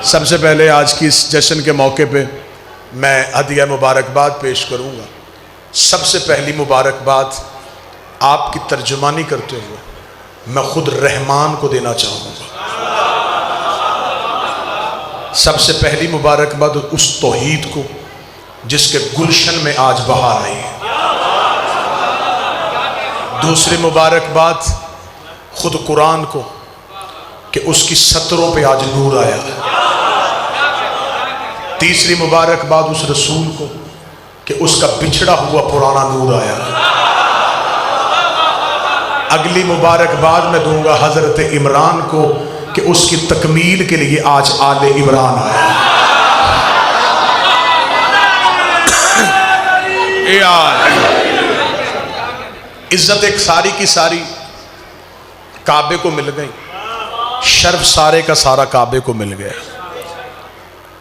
सबसे पहले आज की इस जश्न के मौके पे मैं हदिया मुबारकबाद पेश करूँगा। सबसे पहली मुबारकबाद आपकी तर्जुमानी करते हुए मैं खुद रहमान को देना चाहूँगा। सबसे पहली मुबारकबाद उस तौहीद को जिसके गुलशन में आज बहार आई है। दूसरी मुबारकबाद खुद कुरान को कि उसकी सतरों पे आज नूर आया। तीसरी मुबारकबाद उस रसूल को कि उसका बिछड़ा हुआ पुराना नूर आया। अगली मुबारकबाद मैं दूंगा हजरत इमरान को कि उसकी तकमील के लिए आज आले इमरान आया। इज्जत एक सारी की सारी काबे को मिल गई, शर्फ सारे का सारा काबे को मिल गया।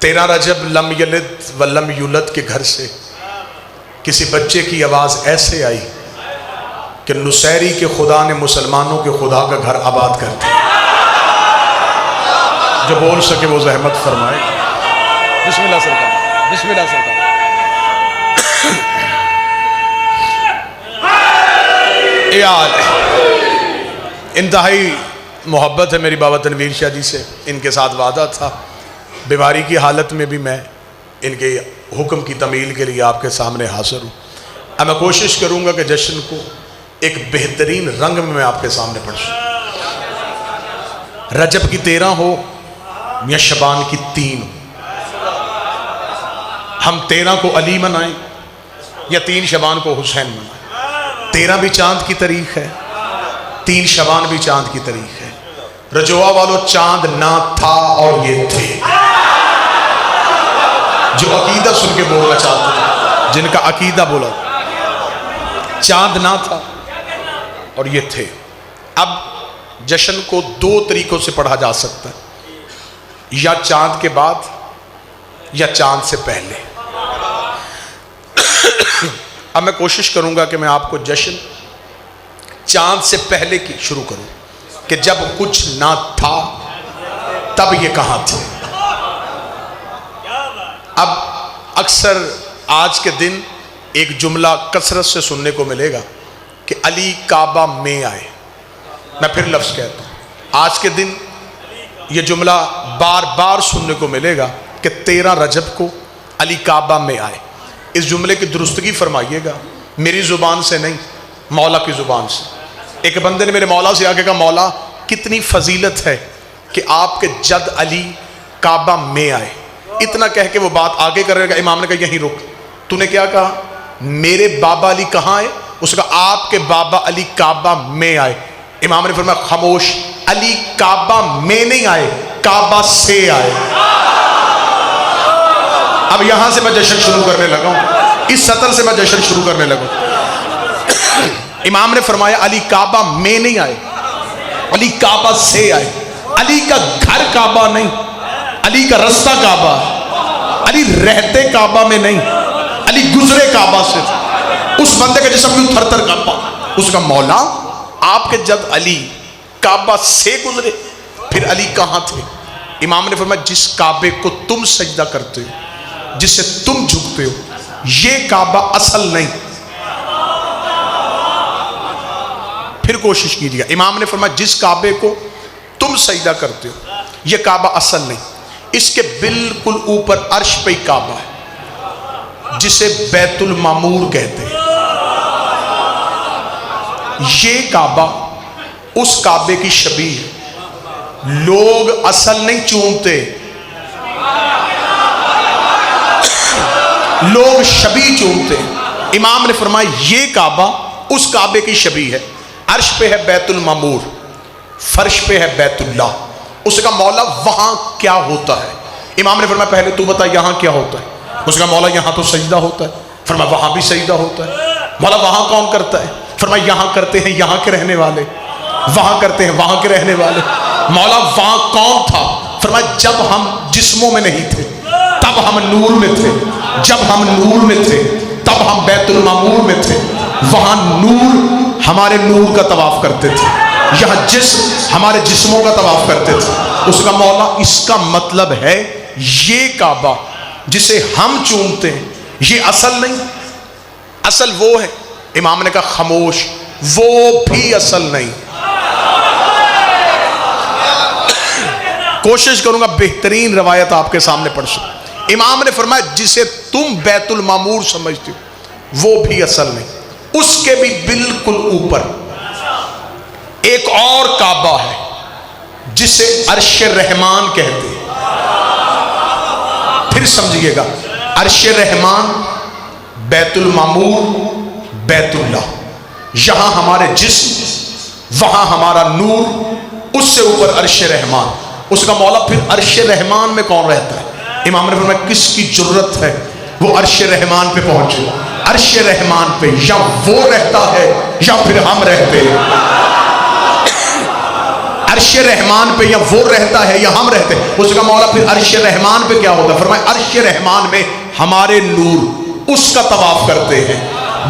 13 रजब लम यलिद व लम यूलद के घर से किसी बच्चे की आवाज़ ऐसे आई कि नुसैरी के खुदा ने मुसलमानों के खुदा का घर आबाद कर दिया। जो बोल सके वो जहमत फरमाए। बिस्मिल्लाह सरकार, बिस्मिल्लाह सरकार। इंतहाई मोहब्बत है मेरी बाबा तनवीर शाह जी से। इनके साथ वादा था बीमारी की हालत में भी मैं इनके हुक्म की तमील के लिए आपके सामने हाजिर हूँ। अब मैं कोशिश करूँगा कि जश्न को एक बेहतरीन रंग में मैं आपके सामने पढ़ूँ। रजब की 13 हो या शबान की 3 हो, हम 13 को अली मनाएं या 3 शबान को हुसैन मनाएं। 13 भी चांद की तारीख है, 3 शबान भी चांद की तारीख है। रजवा वालों चांद ना था और ये थे। जो अकीदा सुन के बोलना चाहते हैं, जिनका अकीदा बोला, चांद ना था और ये थे। अब जश्न को 2 तरीकों से पढ़ा जा सकता है, या चांद के बाद या चांद से पहले। अब मैं कोशिश करूंगा कि मैं आपको जश्न चांद से पहले की शुरू करूं कि जब कुछ ना था तब ये कहां थे। अब अक्सर आज के दिन एक जुमला कसरत से सुनने को मिलेगा कि अली काबा में आए। मैं फिर लफ्ज़ कहता हूं, आज के दिन ये जुमला बार बार सुनने को मिलेगा कि 13 रजब को अली काबा में आए। इस जुमले की दुरुस्तगी फरमाइएगा, मेरी ज़ुबान से नहीं, मौला की ज़ुबान से। एक बंदे ने मेरे मौला से आके कहा, मौला कितनी फजीलत है कि आपके जद अली काबा में आए। इतना कह के वो बात आगे करेगा। इमाम ने कहा यहीं रुक, तूने क्या कहा? मेरे बाबा अली कहाँ आए? उसका आपके बाबा अली काबा में आए। इमाम ने फरमाया खामोश, अली काबा में नहीं आए, काबा से आए। अब यहां से मैं जश्न शुरू करने लगा हूं, इस सतर से मैं जश्न शुरू करने लगा। इमाम ने फरमाया अली काबा में नहीं आए, अली काबा से आए। अली का घर काबा नहीं, अली का रास्ता काबा। अली रहते काबा में नहीं, अली गुजरे काबा से। उस बंदे के जिस्म में थर थर काबा। उसका मौला आपके जब अली काबा से गुजरे, फिर अली कहां थे? इमाम ने फरमाया जिस काबे को तुम सजदा करते हो, जिससे तुम झुकते हो, ये काबा असल नहीं। फिर कोशिश कीजिएगा। इमाम ने फरमाया जिस काबे को तुम सजदा करते हो, ये काबा असल नहीं। इसके बिल्कुल ऊपर अर्श पे काबा है जिसे बैतुल मामूर कहते हैं। ये काबा उस काबे की शबीह है। लोग असल नहीं चूमते, लोग शबीह चूमते। इमाम ने फरमाया ये काबा उस काबे की शबीह है। अर्श पे है बैतुल मामूर, फर्श पे है बैतुल्लाह। उसका मौला वहां क्या होता है? इमाम ने फरमाया पहले तू बता यहां क्या होता है? उसका मौला यहां तो सजदा होता है। फरमाया वहां भी सजदा होता है। मौला वहां कौन करता है? फरमाया यहां करते हैं यहां के रहने वाले, वहां करते हैं वहां के रहने वाले। मौला वहां कौन था? फरमाया जब हम जिस्मों में नहीं थे तब हम नूर में थे, जब हम नूर में थे तब हम बैतुल मामूर में थे। वहां नूर हमारे नूर का तवाफ करते थे, यहाँ जिस्म हमारे जिस्मों का तवाफ करते थे। उसका मौला इसका मतलब है ये काबा जिसे हम चूमते हैं ये असल नहीं, असल वो है। इमाम ने कहा खामोश, वो भी असल नहीं। कोशिश करूंगा बेहतरीन रवायत आपके सामने पढ़ सकूं। इमाम ने फरमाया जिसे तुम बैतुल मामूर समझते हो वो भी असल नहीं, उसके भी बिल्कुल ऊपर एक और काबा है जिसे अर्श रहमान कहते हैं। फिर समझिएगा, अर्श रहमान, बैतुल मामूर, बैतुल्लाह, यहां हमारे जिस्म, वहां हमारा नूर, उससे ऊपर अर्श रहमान। उसका मौला फिर अर्श रहमान में कौन रहता है? इमाम ने फरमाया किसकी जुर्रत है वो अर्श रहमान पे पहुंचे? अर्श रहमान पे या वो रहता है या फिर हम रहते हैं। अर्श रहमान पे या वो रहता है या हम रहते हैं। उसका मौला फिर अर्श रहमान पे क्या होता है? फरमाया अर्श रहमान में हमारे नूर उसका तवाफ करते हैं,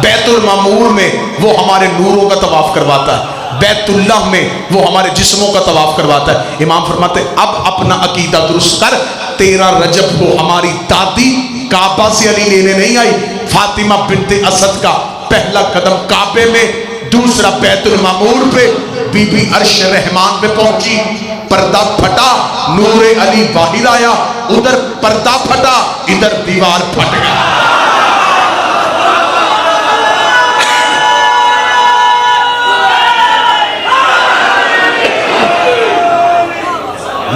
बैतुल मामूर में वो हमारे नूरों का तवाफ करवाता है, बैतुल्लाह में वो हमारे जिस्मों का तवाफ करवाता है। इमाम फरमाते अब अपना अकीदा दुरुस्त कर। 13 रजब को हमारी दादी काबा से अली लेने नहीं आई, फातिमा बिन्ते असद का पहला कदम काबे में, दूसरा बैतुल मामूर पे, बीबी अर्श रहमान पे पहुंची, पर्दा फटा, नूरे अली बाहर आया, उधर पर्दा फटा, इधर दीवार फट गया।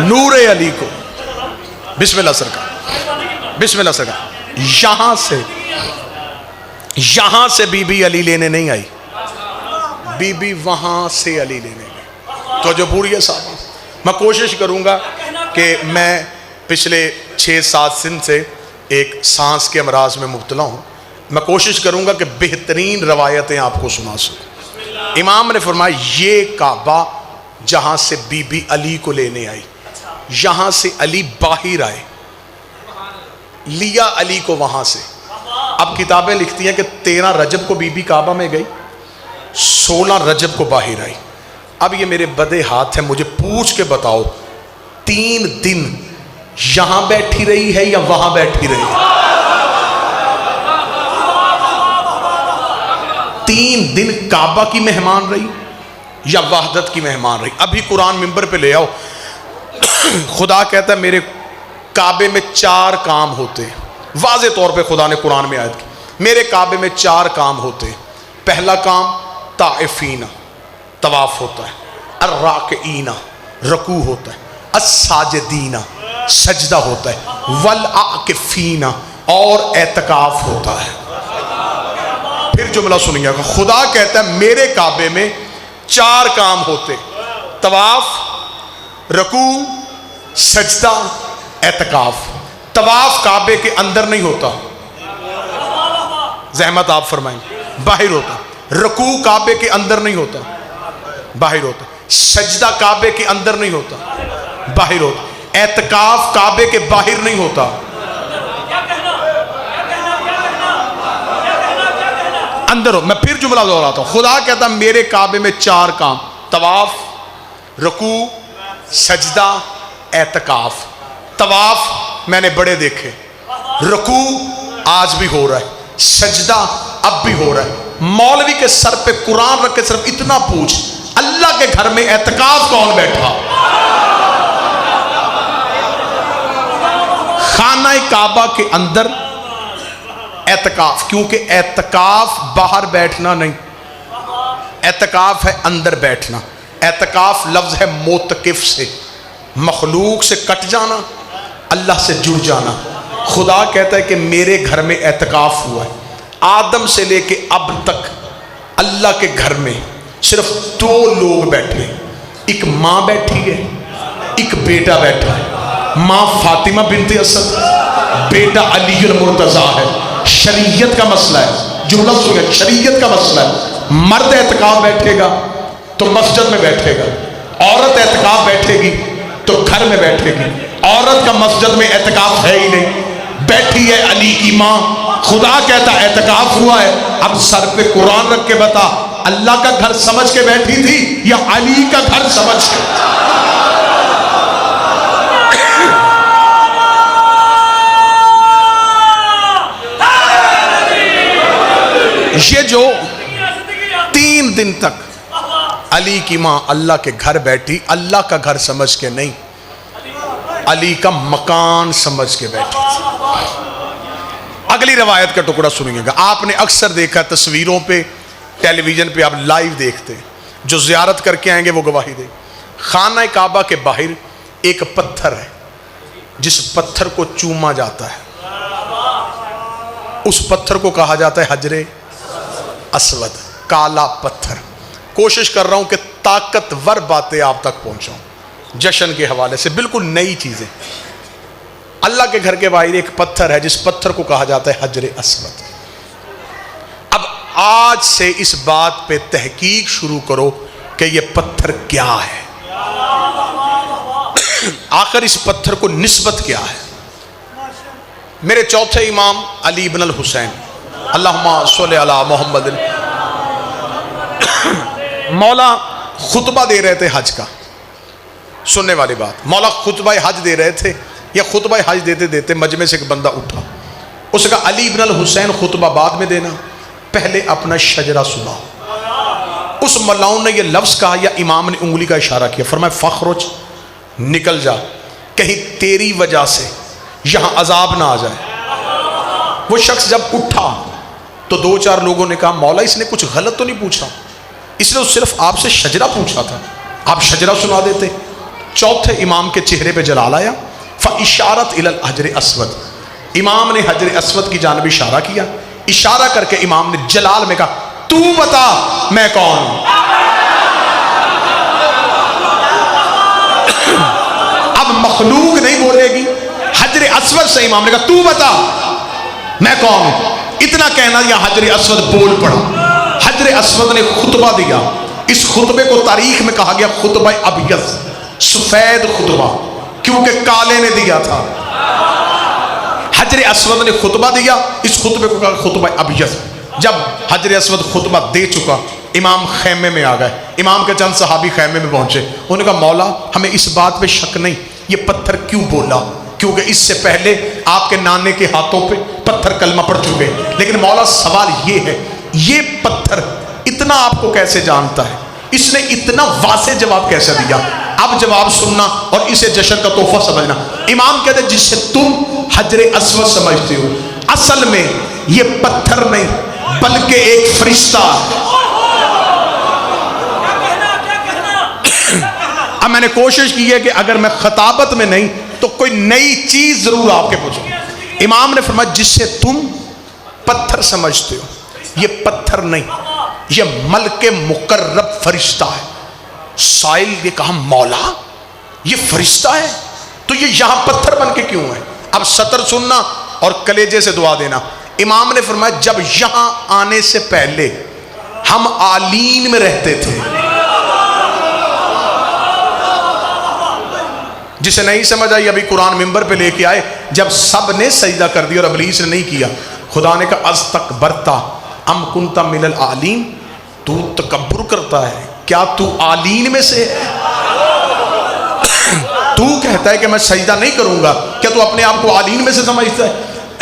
नूरे अली को बिस्मिल्लाह सरकार, बिस्मिल्लाह सरकार, यहां से बीबी अली लेने नहीं आई, बीबी वहां से अली लेने गई। तो जो पूरी है साहब, मैं कोशिश करूंगा कि मैं पिछले 6-7 दिन से एक सांस के अमराज में मुब्तला हूं। मैं कोशिश करूंगा कि बेहतरीन रवायतें आपको सुना सकूं। इमाम ने फरमाया ये काबा जहां से बीबी अली को लेने आई, यहां से अली बाहर आए, लिया अली को वहां से। अब किताबें लिखती हैं कि 13 रजब को बीबी काबा में गई, 16 रजब को बाहर आई। अब ये मेरे बदे हाथ है, मुझे पूछ के बताओ 3 दिन यहां बैठी रही है या वहां बैठी रही है? 3 दिन काबा की मेहमान रही या वहदत की मेहमान रही? अभी कुरान मिंबर पे ले आओ। खुदा कहता है मेरे काबे में 4 काम होते हैं। वाज़े तौर पे खुदा ने कुरान में आयत की, मेरे काबे में 4 काम होते हैं। पहला काम ताइफीना, तवाफ होता है, अर्राकईना, रकू होता है, अस्साजिदीना, सजदा होता है, वल आकिफीना, और एतकाफ होता है। फिर जुमला सुनिएगा, खुदा कहता है मेरे काबे में 4 काम होते, तवाफ, रकू, सजदा, एतकाफ। तवाफ काबे के अंदर नहीं होता, जहमत आप फरमाएंगे, बाहर होता। रकू काबे के अंदर नहीं होता, बाहर होता। सजदा काबे के अंदर नहीं होता, बाहर होता। एतकाफ काबे के बाहर नहीं होता। अंदर हो। मैं फिर जुमला दोहराता हूं, खुदा कहता मेरे काबे में 4 काम, तवाफ, रकू, सजदा, एतकाफ। तवाफ मैंने बड़े देखे, रकू आज भी हो रहा है, सजदा अब भी हो रहा है। मौलवी के सर पे कुरान रख के सिर्फ इतना पूछ, अल्लाह के घर में एतकाफ कौन बैठा? खाना काबा के अंदर एतकाफ, क्योंकि एतकाफ बाहर बैठना नहीं, एतकाफ है अंदर बैठना। एतकाफ लफ्ज है मोतकिफ से, मखलूक से कट जाना, अल्लाह से जुड़ जाना। खुदा कहता है कि मेरे घर में एतकाफ हुआ है। आदम से लेके अब तक अल्लाह के घर में सिर्फ 2 लोग बैठे, एक माँ बैठी है, एक बेटा बैठा है। माँ फातिमा बिन्ते असद, बेटा अली मुर्तजा है। शरीयत का मसला है, जुमला सुनिए, शरीयत का मसला है। मर्द एतकाफ बैठेगा तो मस्जिद में बैठेगा, औरत एतकाफ बैठेगी तो घर में बैठेगी। औरत का मस्जिद में एतकाफ है ही नहीं, बैठी है अली की माँ। खुदा कहता एतकाफ हुआ है, अब सर पे कुरान रख के बता, अल्लाह का घर समझ के बैठी थी या अली का घर समझ के? ये जो 3 दिन तक अली की मां अल्लाह के घर बैठी, अल्लाह का घर समझ के नहीं, अली का मकान समझ के बैठी। अगली रवायत का टुकड़ा सुनिएगा। आपने अक्सर देखा तस्वीरों पे, टेलीविजन पे आप लाइव देखते हैं, जो जियारत करके आएंगे वो गवाही दे। खाना काबा के बाहर एक पत्थर है, जिस पत्थर को चूमा जाता है उस पत्थर को कहा जाता है हजरे अस्वद, काला पत्थर। कोशिश कर रहा हूं कि ताकतवर बातें आप तक पहुंचाऊं जश्न के हवाले से, बिल्कुल नई चीजें। अल्लाह के घर के बाहर एक पत्थर है जिस पत्थर को कहा जाता है हजरे अस्वद। अब आज से इस बात पे तहकीक शुरू करो कि यह पत्थर क्या है, आखिर इस पत्थर को निस्बत क्या है। मेरे चौथे इमाम अली इब्न अल हुसैन, अल्लाहुम्मा सल्लि अला मोहम्मद, मौला खुतबा दे रहे थे हज का। सुनने वाली बात, मौला खुतबा हज दे रहे थे, या खुतबा हज देते देते मजमे से एक बंदा उठा, उसने कहा अली इब्न अल हुसैन खुतबा बाद में देना, पहले अपना शजरा सुनाओ। उस मौलाओं ने यह लफ्ज़ कहा या इमाम ने उंगली का इशारा किया, फरमाया फखरुज, निकल जा, कहीं तेरी वजह से यहां अजाब ना आ जाए। वो शख्स जब उठा तो 2-4 लोगों ने कहा मौला इसने कुछ गलत तो नहीं पूछा, इसने तो सिर्फ आपसे शजरा पूछा था, आप शजरा सुना देते। चौथे इमाम के चेहरे पे जलाल आया, फ़इशारत इलल हजर अस्वद, इमाम ने हजर अस्वद की जानिब इशारा किया, इशारा करके इमाम ने जलाल में कहा तू बता मैं कौन हूं। अब मखलूक नहीं बोलेगी, हजर अस्वद से इमाम ने कहा तू बता मैं कौन हूं। इतना कहना या हजर अस्वद बोल पड़ा। हजर अस्वद ने खुतबा दिया। इस खुतबे को तारीख में कहा गया खुतबा अबियज़, सफेद खुतबा, क्योंकि काले ने दिया था। हजर अस्वद ने खुतबा दिया, इस खुतबे को कहा खुतबा अबियज़। जब हजर अस्वद खुतबा दे चुका, इमाम खैमे में आ गए। इमाम के चंद सहाबी खैमे में पहुंचे, उन्होंने कहा मौला हमें इस बात पे शक नहीं, ये पत्थर क्यों बोला, क्योंकि इससे पहले आपके नाने के हाथों पे पत्थर कलमा पड़ चुके। लेकिन मौला सवाल ये है, ये पत्थर इतना आपको कैसे जानता है, इसने इतना वासे जवाब कैसे दिया। अब जवाब सुनना और इसे जश्न का तोहफा समझना। इमाम कहते जिससे तुम हजरे अस्वद समझते हो, असल में ये पत्थर नहीं बल्कि एक फरिश्ता। अब मैंने कोशिश की है कि अगर मैं खताबत में नहीं तो कोई नई चीज जरूर आपके पूछूं। इमाम ने फरमाया जिससे तुम पत्थर समझते हो, ये पत्थर नहीं, ये मलके मुकर्रब फरिश्ता है। साइल ने कहा मौला ये फरिश्ता है तो ये यहां पत्थर बन के क्यों है। अब सतर सुनना और कलेजे से दुआ देना। इमाम ने फरमाया जब यहां आने से पहले हम आलीन में रहते थे। जिसे नहीं समझ आई अभी कुरान मिंबर पे लेके आए, जब सब ने सजदा कर दिया और अबलीस ने नहीं किया, खुदा ने कहा अज तक बरता अम कुंता मिनल आलीन, तू तकब्बुर करता है, क्या तू आलीन में से है। तू कहता है कि मैं सजदा नहीं करूंगा, क्या तू अपने आप को आलीन में से समझता है।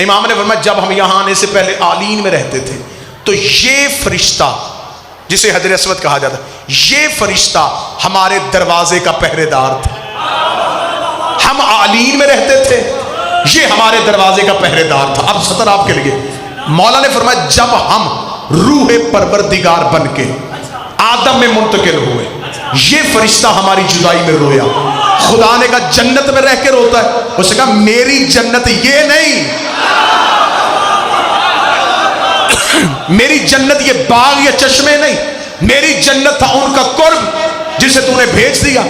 इमाम ने फरमाया जब हम यहां आने से पहले आलीन में रहते थे तो ये फरिश्ता जिसे हजर अस्वद कहा जाता है, ये फरिश्ता हमारे दरवाजे का पहरेदार था। हम आलीन में रहते थे, ये हमारे दरवाजे का पहरेदार था। अब सतर आपके लिए, मौला ने फरमाया जब हम रूहे परवरदिगार बन के आदम में मुंतकिल हुए, ये फरिश्ता हमारी जुदाई में रोया। खुदा ने कहा जन्नत में रह के रोता है, उसने कहा मेरी जन्नत ये नहीं, मेरी जन्नत ये बाग या चश्मे नहीं, मेरी जन्नत था उनका कुर्ब जिसे तूने भेज दिया।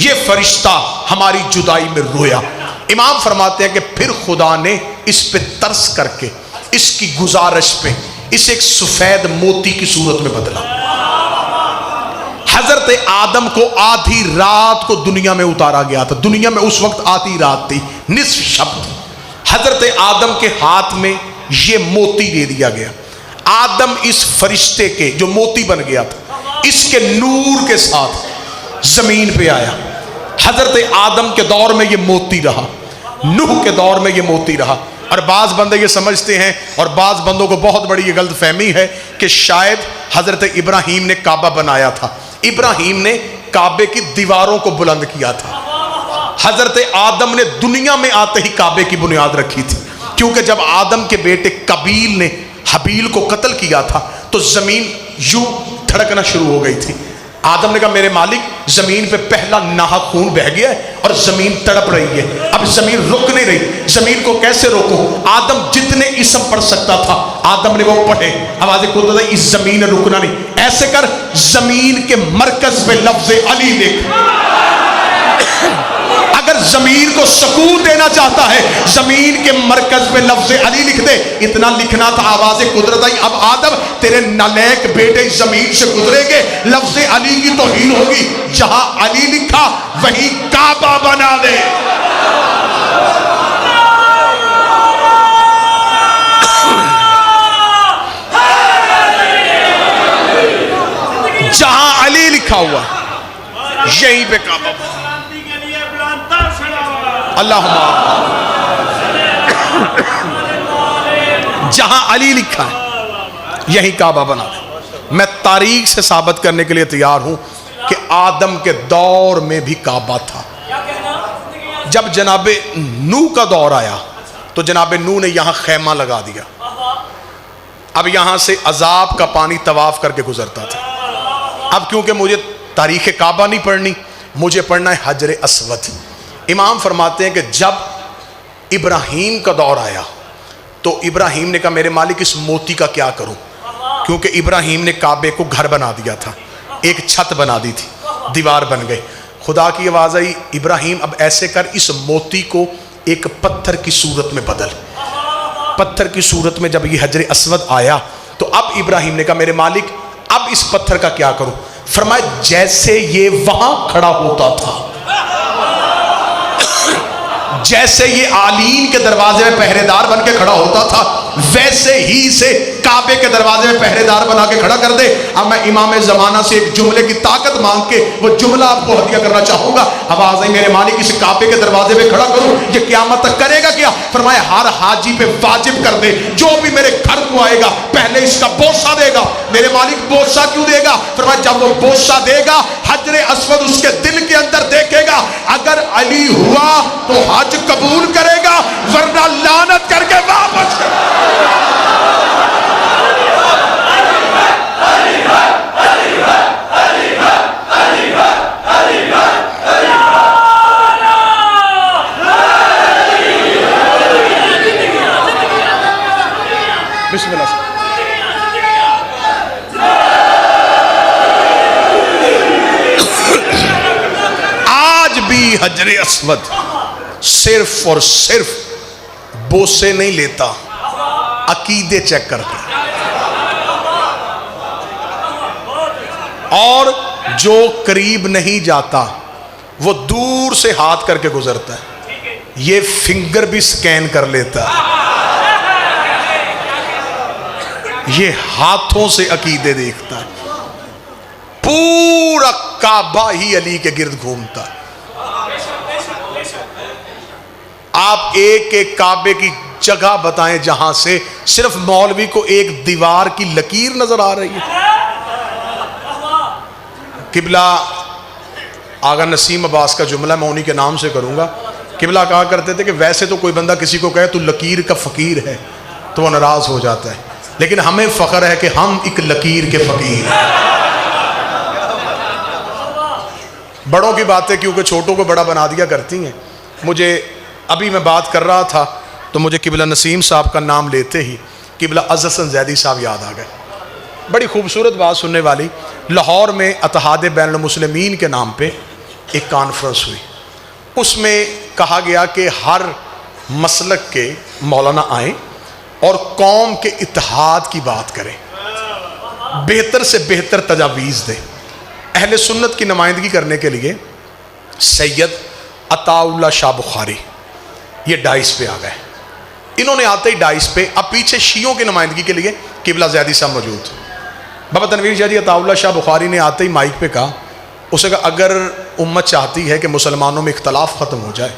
ये फरिश्ता हमारी जुदाई में रोया। इमाम फरमाते हैं कि फिर खुदा ने इस पे तरस करके इसकी गुजारिश पे इसे एक सफेद मोती की सूरत में बदला। हजरत आदम को आधी रात को दुनिया में उतारा गया था। दुनिया में उस वक्त आधी रात थी, निस्फ शब्द। हजरत आदम के हाथ में ये मोती दे दिया गया। आदम इस फरिश्ते के जो मोती बन गया था, इसके नूर के साथ जमीन पे आया। हजरत आदम के दौर में ये मोती रहा, नूह के दौर में ये मोती रहा। और बाज़ बंदे ये समझते हैं, और बाज़ बंदों को बहुत बड़ी ये गलतफहमी है कि शायद हजरत इब्राहीम ने काबा बनाया था, इब्राहीम ने काबे की दीवारों को बुलंद किया था। हजरत आदम ने दुनिया में आते ही काबे की बुनियाद रखी थी, क्योंकि जब आदम के बेटे कबील ने हबील को कत्ल किया था तो जमीन यूं धड़कना शुरू हो गई थी। आदम ने कहा मेरे मालिक, जमीन पे पहला नाहक खून बह गया है और जमीन तड़प रही है, अब जमीन रुक नहीं रही, जमीन को कैसे रोकूं? आदम जितने इसम पढ़ सकता था आदम ने वो पढ़े। आवाज खुद बताई, इस जमीन ने रुकना नहीं, ऐसे कर जमीन के मरकज पे लफ्ज अली लिख। अगर जमीन को सुकून देना चाहता है जमीन के मरकज पे लफ्ज अली लिख दे। इतना लिखना था, आवाज कुदरत आई, अब आदम तेरे नालायक बेटे जमीन से गुजरेंगे, लफ्ज अली की तौहीन होगी, जहां अली लिखा वहीं काबा बना दे। जहां अली लिखा हुआ यहीं पे काबा। अल्लाह जहां अली लिखा है यही काबा बना दे। मैं तारीख से साबित करने के लिए तैयार हूं कि आदम के दौर में भी काबा था। जब जनाबे नूह का दौर आया तो जनाबे नूह ने यहां खैमा लगा दिया। अब यहां से अजाब का पानी तवाफ करके गुजरता था। अब क्योंकि मुझे तारीख काबा नहीं पढ़नी, मुझे पढ़ना है हजर अस्वद। इमाम फरमाते हैं कि जब इब्राहीम का दौर आया तो इब्राहीम ने कहा मेरे मालिक इस मोती का क्या करूं, क्योंकि इब्राहीम ने काबे को घर बना दिया था, एक छत बना दी थी, दीवार बन गई। खुदा की आवाज़ आई, इब्राहीम अब ऐसे कर, इस मोती को एक पत्थर की सूरत में बदल। पत्थर की सूरत में जब ये हजर अस्वद आया तो अब इब्राहीम ने कहा मेरे मालिक अब इस पत्थर का क्या करूं? फरमाया जैसे ये वहां खड़ा होता था, जैसे ये आलीन के दरवाजे में पहरेदार बन के खड़ा होता था, वैसे ही इसे काबे के दरवाजे में पहरेदार बना के खड़ा कर दे। अब मैं इमाम जमाना से एक जुमले की ताकत मांग के वो जुमला आपको हदिया करना चाहूंगा। आवाज आई, मेरे मालिक इसे काबे के दरवाजे में खड़ा करूं, ये क़यामत तक करेगा क्या? फरमाया हर हाजी पे वाजिब कर दे, जो भी मेरे घर को आएगा पहले इसका बोसा देगा। मेरे मालिक बोसा क्यों देगा? फरमाया जब वो बोसा देगा हजर अस्वद उसके दिल के अंदर देखेगा, अगर अली हुआ तो हज कबूल करेगा, वरना लानत करके वापस कर। बिस्मिल्लाह। आज भी हजर अस्वद सिर्फ और सिर्फ बोसे नहीं लेता, अकीदे चेक करता है। और जो करीब नहीं जाता वो दूर से हाथ करके गुजरता है, ये फिंगर भी स्कैन कर लेता है, ये हाथों से अकीदे देखता है। पूरा काबा ही अली के गिर्द घूमता है। आप एक एक काबे की जगह बताएं जहां से सिर्फ मौलवी को एक दीवार की लकीर नजर आ रही है। किबला आगा नसीम अब्बास का जुमला मैं उन्हीं के नाम से करूंगा। किबला कहा करते थे कि वैसे तो कोई बंदा किसी को कहे तू लकीर का फकीर है तो वह नाराज हो जाता है, लेकिन हमें फख्र है कि हम एक लकीर के फकीर हैं। बड़ों की बातें क्योंकि छोटों को बड़ा बना दिया करती हैं। मुझे अभी मैं बात कर रहा था तो मुझे किबला नसीम साहब का नाम लेते ही किबला अज़्ज़र हसन ज़ैदी साहब याद आ गए। बड़ी खूबसूरत बात सुनने वाली। लाहौर में इत्तेहाद बैनुल मुस्लिमीन के नाम पे एक कॉन्फ्रेंस हुई, उसमें कहा गया कि हर मसलक के मौलाना आए और कौम के इत्तेहाद की बात करें, बेहतर से बेहतर तजावीज़ दें। अहले सुन्नत की नुमाइंदगी करने के लिए सैयद अताउल्लाह शाह बुखारी ये डाइस पे आ गए। इन्होंने आते ही डाइस पे, अब पीछे शियों की नुमाइंदगी के लिए किबला ज़ैदी साहब मौजूद। बाबा तनवीर शाह जी अताउल्लाह शाह बुखारी ने आते ही माइक पे कहा, उसे कहा अगर उम्मत चाहती है कि मुसलमानों में इख्तलाफ ख़त्म हो जाए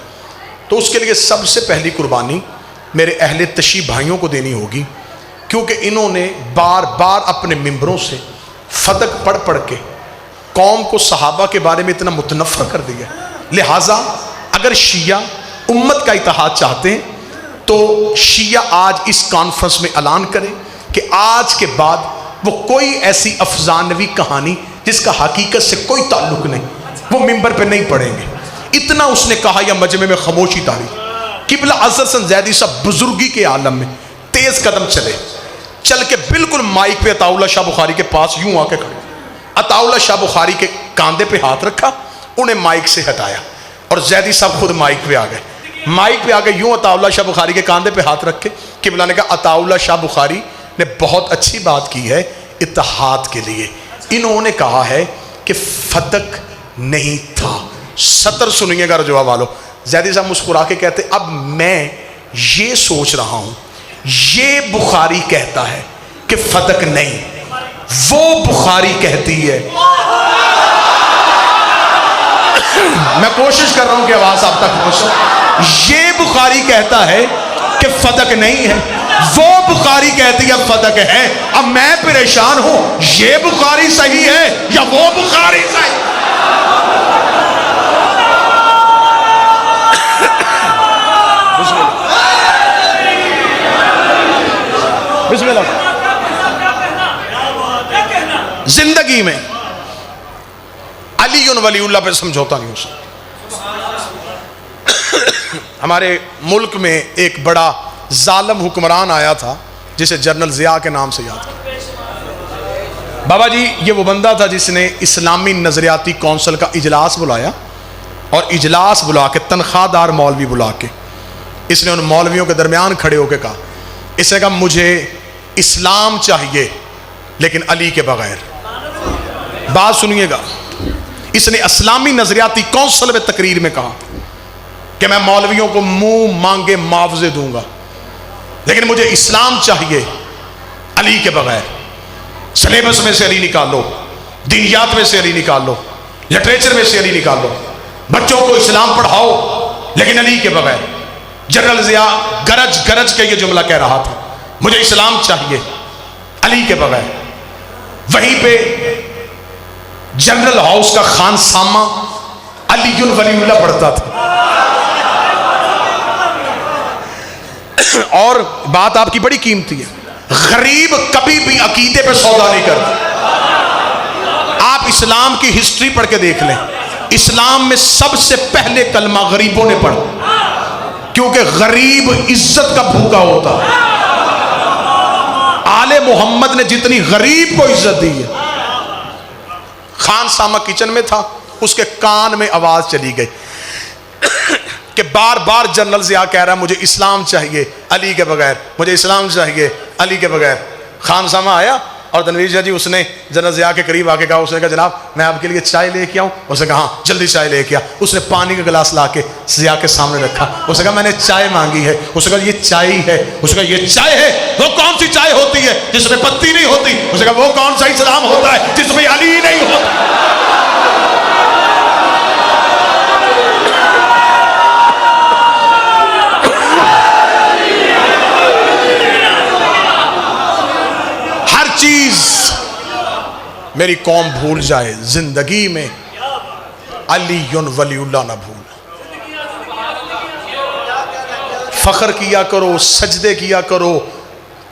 तो उसके लिए सबसे पहली कुर्बानी मेरे अहले तशी भाइयों को देनी होगी क्योंकि इन्होंने बार बार अपने मिंबरों से फदक पढ़ पढ़ के कौम को सहाबा के बारे में इतना मुतनफ़र कर दिया। लिहाजा अगर शिया उम्मत का इत्तेहाद चाहते हैं तो शिया आज इस कॉन्फ्रेंस में ऐलान करें कि आज के बाद वो कोई ऐसी अफसानवी कहानी जिसका हकीकत से कोई ताल्लुक नहीं, वो मिंबर पे नहीं पढ़ेंगे। इतना उसने कहा या मजमे में खामोशी तारी। किबला अज़हर हसन ज़ैदी साहब बुजुर्गी के आलम में तेज़ कदम चले, चल के बिल्कुल माइक पे अताउल्लाह शाह बुखारी के पास यूं आके खड़े। अताउल्लाह शाह बुखारी के कांधे पे हाथ रखा, उन्हें माइक से हटाया और ज़ैदी साहब खुद माइक पे आ गए। माइक पे आके यूं अताउल्लाह शाह बुखारी के कांधे पे हाथ रख के किबला ने कहा, अताउल्लाह शाह बुखारी ने बहुत अच्छी बात की है इत्तेहाद के लिए। इन्होंने कहा है कि फदक नहीं था। सतर सुनिएगा रजवा वालों। ज़ैदी साहब मुस्कुरा के कहते, अब मैं ये सोच रहा हूं, ये बुखारी कहता है कि फदक नहीं, वो बुखारी कहती है। मैं कोशिश कर रहा हूं कि आवाज आप तक पहुंचे। ये बुखारी कहता है कि फदक नहीं है, वो बुखारी कहती है फदक है। अब मैं परेशान हूं, ये बुखारी सही है या वो बुखारी सही? बिस्मिल्लाह। जिंदगी में अली वलीउल्लाह पे समझौता नहीं हो सकता। हमारे मुल्क में एक बड़ा जालिम हुक्मरान आया था जिसे जनरल ज़िया के नाम से याद किया। बाबा जी ये वो बंदा था जिसने इस्लामी नज़रियाती कौंसिल का इजलास बुलाया और इजलास बुला के तनख्वाहदार मौलवी बुला के इसने उन मौलवियों के दरमियान खड़े होकर कहा, इसने कहा मुझे इस्लाम चाहिए लेकिन अली के बगैर। बात सुनिएगा, इसने इस्लामी नज़रियाती कौंसिल में तकरीर में कहा कि मैं मौलवियों को मुंह मांगे मुआवजे दूंगा लेकिन मुझे इस्लाम चाहिए अली के बगैर। सिलेबस में से अली निकाल लो, दीनियात में से अली निकाल लो, लिटरेचर में से अली निकाल लो, बच्चों को इस्लाम पढ़ाओ लेकिन अली के बगैर। जनरल ज़िया गरज गरज के ये जुमला कह रहा था, मुझे इस्लाम चाहिए अली के बगैर। वहीं पे जनरल हाउस का खान सामा अली वलीउल्लाह पढ़ता था। और बात आपकी बड़ी कीमती है, गरीब कभी भी अकीदे पे सौदा नहीं करता। आप इस्लाम की हिस्ट्री पढ़ के देख लें, इस्लाम में सबसे पहले कलमा गरीबों ने पढ़ा, क्योंकि गरीब इज्जत का भूखा होता है। आले मोहम्मद ने जितनी गरीब को इज्जत दी है। खान सामा किचन में था, उसके कान में आवाज चली गई कि बार बार जनरल ज़िया कह रहा है मुझे इस्लाम चाहिए अली के बगैर, मुझे इस्लाम चाहिए अली के बगैर। खान सामा आया और तनवीर शाह जी उसने जनरल ज़िया के करीब आके कहा, उसने कहा जनाब मैं आपके लिए चाय लेके आऊँ? उसने कहा हाँ जल्दी चाय लेके आ। उसने पानी का गिलास ला के ज़िया के सामने रखा। उसने कहा मैंने चाय मांगी है। उसने कहा ये चाय है। उसने कहा ये चाय है? वो कौन सी चाय होती है जिसमें पत्ती नहीं होती? उसने कहा वो कौन सा इस्लाम होता है जिसमें अली नहीं होता? चीज मेरी कौम भूल जाए, जिंदगी में अली वलीउल्लाह ना भूल। फख्र किया करो, सजदे किया करो,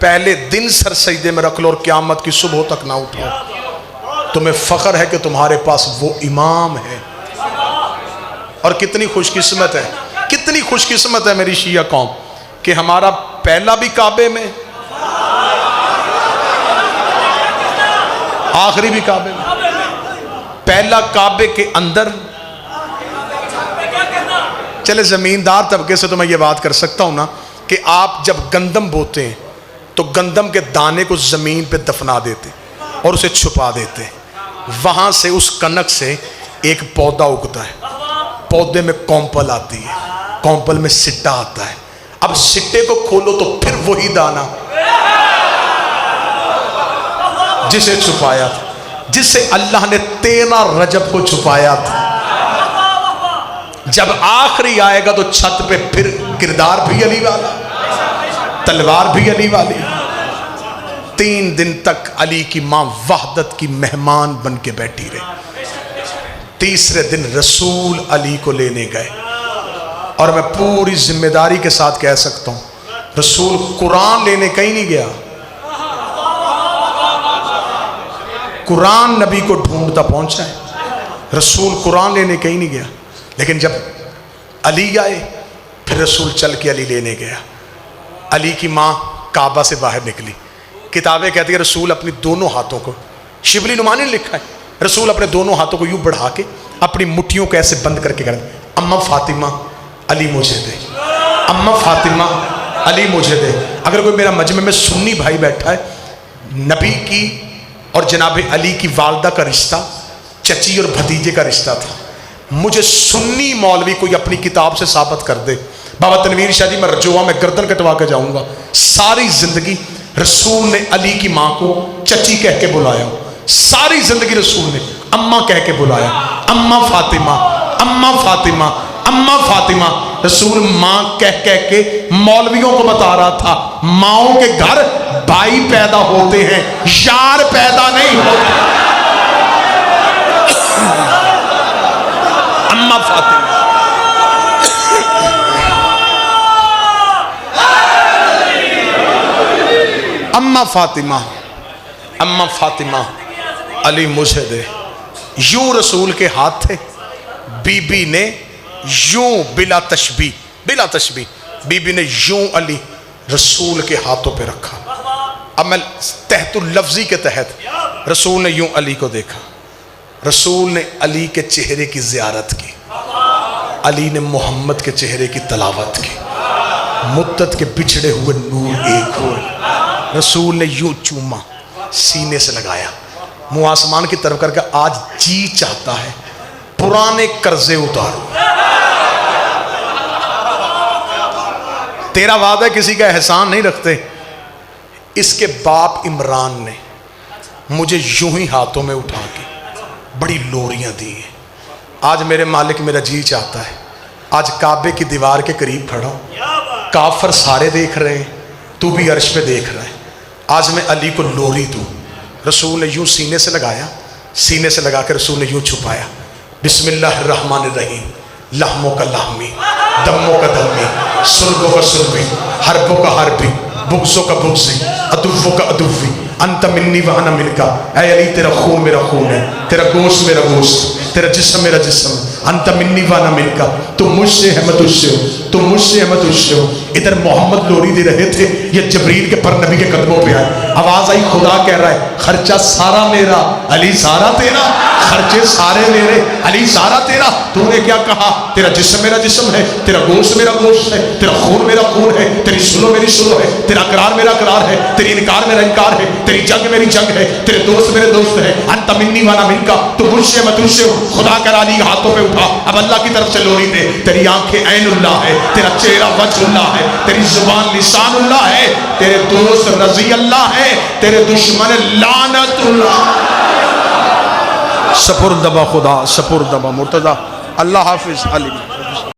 पहले दिन सर सजदे में रख लो और क़यामत की सुबह तक ना उठाओ। तुम्हें फख्र है कि तुम्हारे पास वो इमाम है। और कितनी खुशकिस्मत है, कितनी खुशकिस्मत है मेरी शिया कौम कि हमारा पहला भी काबे में, आखिरी भी काबे में। पहला काबे के अंदर। चले जमींदार तबके से तो मैं ये बात कर सकता हूं ना कि आप जब गंदम बोते हैं तो गंदम के दाने को जमीन पे दफना देते और उसे छुपा देते। वहां से उस कनक से एक पौधा उगता है, पौधे में कौंपल आती है, कौंपल में सिट्टा आता है। अब सिट्टे को खोलो तो फिर वही दाना जिसे छुपाया था, जिसे अल्लाह ने 13 रजब को छुपाया था। जब आखिरी आएगा तो छत पे फिर किरदार भी अली वाला, तलवार भी अली वाली, 3 दिन तक अली की माँ वहदत की मेहमान बन के बैठी रही। तीसरे दिन रसूल अली को लेने गए, और मैं पूरी जिम्मेदारी के साथ कह सकता हूं, रसूल कुरान लेने कहीं नहीं गया। कुरान नबी को ढूंढता पहुंचा है, रसूल कुरान लेने कहीं नहीं गया। लेकिन जब अली आए, फिर रसूल चल के अली लेने गया। अली की माँ काबा से बाहर निकली। किताबें कहती है रसूल अपनी दोनों हाथों को, शिबली नुमा ने लिखा है, रसूल अपने दोनों हाथों को यूं बढ़ा के अपनी मुट्ठियों को ऐसे बंद करके कर, अम्मा फातिमा अली मुझे दे, अम्मा फातिमा अली मुझे दे। अगर कोई मेरा मजमे में सुन्नी भाई बैठा है, नबी की और जनाब अली की वालदा का रिश्ता चची और भतीजे का रिश्ता था। मुझे सुन्नी मौलवी कोई अपनी किताब से साबित कर दे, बाबा तनवीर शाह जी मैं रजोआ में गर्दन कटवा के जाऊंगा। सारी जिंदगी रसूल ने अली की माँ को चची कह के बुलाया, सारी जिंदगी रसूल ने अम्मा कह के बुलाया, अम्मा फातिमा, अम्मा फातिमा, अम्मा फातिमा। रसूल माँ कह कह के मौलवियों को बता रहा था, माओं के घर भाई पैदा होते हैं, यार पैदा नहीं होते। अम्मा फातिमा, अम्मा फातिमा, अम्मा फातिमा अली मुझे दे। यूं रसूल के हाथ थे, बीबी ने यूं बिला तशबी बीबी ने यूं अली रसूल के हाथों पे रखा। अब मैं तहतुल लफ्जी के तहत, रसूल ने यूं अली को देखा, रसूल ने अली के चेहरे की ज़ियारत की, अली ने मोहम्मद के चेहरे की तलावत की, मुद्दत के बिछड़े हुए नूर एक हुए। रसूल ने यूं चूमा, सीने से लगाया, मुंह आसमान की तरफ करके, आज जी चाहता है पुराने कर्जे उतारो। तेरा वादा है किसी का एहसान नहीं रखते। इसके बाप इमरान ने मुझे यूं ही हाथों में उठा के बड़ी लोरियां दी हैं। आज मेरे मालिक मेरा जी चाहता है आज काबे की दीवार के करीब खड़ा हूं, काफर सारे देख रहे हैं, तू भी अर्श पे देख रहा है, आज मैं अली को लोरी दूं। रसूल ने यूं सीने से लगाया, सीने से लगा के रसूल ने यूं छुपाया, बिस्मिल्लाहिर्रहमानिर्रहीम, लहमों का लहमी, दम्मों का दम्मी, सुर्गों का सुर्गी, हरबों का हरबी, बुग्ज़ों का बुग्ज़ी, अदुव्वों का अदुव्वी, अंत मिन्नी व अना मिनका। ऐ अली तेरा खून मेरा खून है, तेरा गोश्त मेरा गोश्त, तेरा जिस्म मेरा जिस्म, अंत मिन्नी व अना मिनका। तुम मुझसे है मैं तुझसे हो, तुम मुझसे है मैं तुझसे हो। इधर मोहम्मद लोरी दे रहे थे, ये जबरील के पर नबी के कदमों पे आए, आवाज आई, खुदा कह रहा है खर्चा सारा मेरा, अली सारा तेरा, खर्चे सारे मेरे, अली सारा तेरा। तूने क्या कहा, तेरा जिस्म मेरा जिस्म है, तेरा गोश्त मेरा गोश्त है, तेरा खून मेरा खून है, तेरी सुनो मेरी सुनो है, तेरा करार मेरा करार है, तेरी इनकार मेरा इनकार है, तेरी जंग मेरी जंग है, तेरे दोस्त मेरे दोस्त है। अंत मिन्नी वाना मिनका, तू मुझसे मैं तुझसे हूं। खुदा का अली हाथों पे उठा, अब अल्लाह की तरफ से लोरी दे। तेरी आंखें ऐनुल्लाह है, तेरा चेहरा वजहुल्लाह है, तेरी जुबान लिसानुल्लाह है, तेरे दोस्त रजी अल्लाह है, तेरे दुश्मन लानतुल्लाह। सपुर्दबा खुदा, सपुर्दबा मुर्तजा। अल्लाह हाफिज। अली।